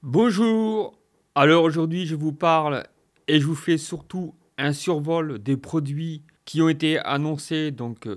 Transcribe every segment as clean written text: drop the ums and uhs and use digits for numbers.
Bonjour. Alors aujourd'hui je vous parle et je vous fais surtout un survol des produits qui ont été annoncés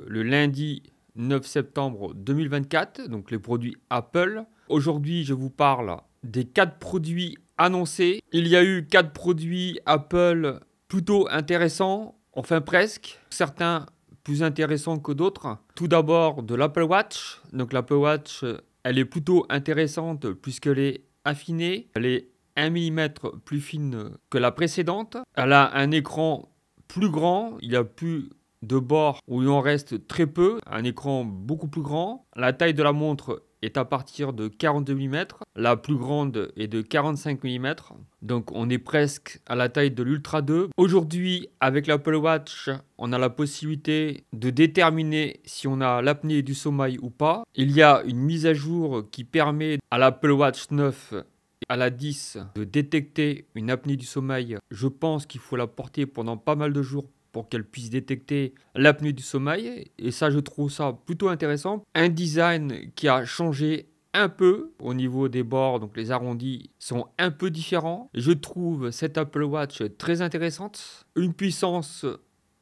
le lundi 9 septembre 2024, donc les produits Apple. Aujourd'hui je vous parle des 4 produits annoncés. Il y a eu 4 produits Apple plutôt intéressants, enfin presque, certains plus intéressants que d'autres. Tout d'abord de l'Apple Watch. Donc l'Apple Watch, elle est plutôt intéressante puisqu'elle est affinée. Elle est 1 mm plus fine que la précédente. Elle a un écran plus grand. Il n'y a plus de bords où il en reste très peu. Un écran beaucoup plus grand. La taille de la montre est à partir de 42 mm. La plus grande est de 45 mm. Donc on est presque à la taille de l'Ultra 2. Aujourd'hui, avec l'Apple Watch, on a la possibilité de déterminer si on a l'apnée du sommeil ou pas. Il y a une mise à jour qui permet à l'Apple Watch 9 et à la 10 de détecter une apnée du sommeil. Je pense qu'il faut la porter pendant pas mal de jours pour qu'elle puisse détecter l'apnée du sommeil. Et ça, je trouve ça plutôt intéressant. Un design qui a changé un peu au niveau des bords, donc les arrondis sont un peu différents. Je trouve cette Apple Watch très intéressante. Une puissance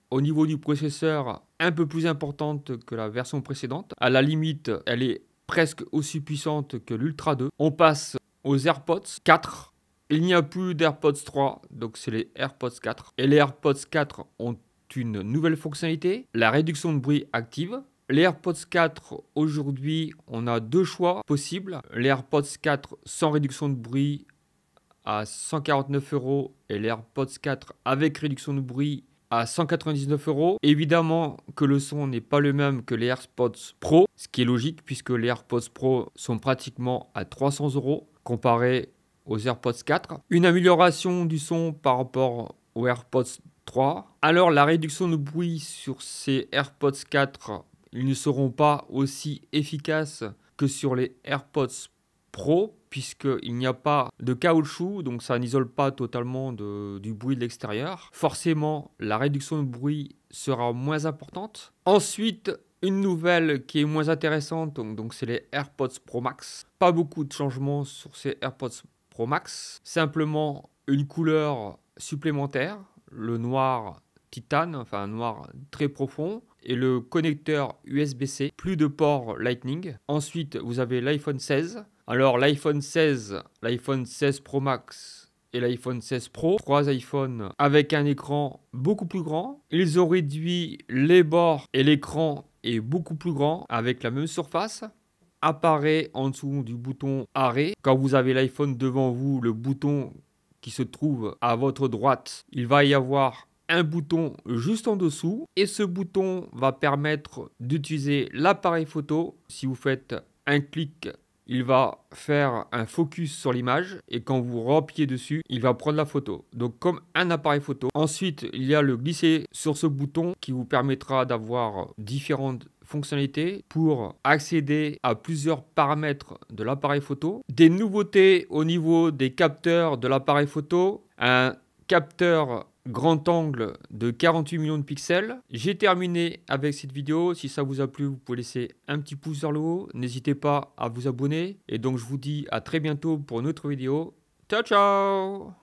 au niveau du processeur un peu plus importante que la version précédente. À la limite, elle est presque aussi puissante que l'Ultra 2. On passe aux AirPods 4. Il n'y a plus d'AirPods 3, donc c'est les AirPods 4. Et les AirPods 4 ont une nouvelle fonctionnalité, la réduction de bruit active. Les AirPods 4, aujourd'hui, on a deux choix possibles. Les AirPods 4 sans réduction de bruit à 149 € et les AirPods 4 avec réduction de bruit à 199 €. Évidemment que le son n'est pas le même que les AirPods Pro, ce qui est logique puisque les AirPods Pro sont pratiquement à 300 € comparé aux AirPods 4. Une amélioration du son par rapport aux AirPods 3. Alors la réduction de bruit sur ces AirPods 4, ils ne seront pas aussi efficaces que sur les AirPods Pro, puisqu'il n'y a pas de caoutchouc, donc ça n'isole pas totalement du bruit de l'extérieur. Forcément, la réduction de bruit sera moins importante. Ensuite, une nouvelle qui est moins intéressante, donc c'est les AirPods Pro Max. Pas beaucoup de changements sur ces AirPods Pro Max. Simplement une couleur supplémentaire, le noir titane, enfin un noir très profond, et le connecteur USB-C, plus de port Lightning. Ensuite, vous avez l'iPhone 16. Alors l'iPhone 16, l'iPhone 16 Pro Max et l'iPhone 16 Pro, 3 iPhones avec un écran beaucoup plus grand. Ils ont réduit les bords et l'écran est beaucoup plus grand avec la même surface. Apparaît en dessous du bouton arrêt. Quand vous avez l'iPhone devant vous, le bouton qui se trouve à votre droite, il va y avoir un bouton juste en dessous et ce bouton va permettre d'utiliser l'appareil photo. Si vous faites un clic, il va faire un focus sur l'image et quand vous rempliez dessus, il va prendre la photo. Donc comme un appareil photo. Ensuite, il y a le glisser sur ce bouton qui vous permettra d'avoir différentes fonctionnalités pour accéder à plusieurs paramètres de l'appareil photo. Des nouveautés au niveau des capteurs de l'appareil photo. Un capteur grand angle de 48 millions de pixels. J'ai terminé avec cette vidéo. Si ça vous a plu, vous pouvez laisser un petit pouce vers le haut. N'hésitez pas à vous abonner. Et donc je vous dis à très bientôt pour une autre vidéo. Ciao ciao!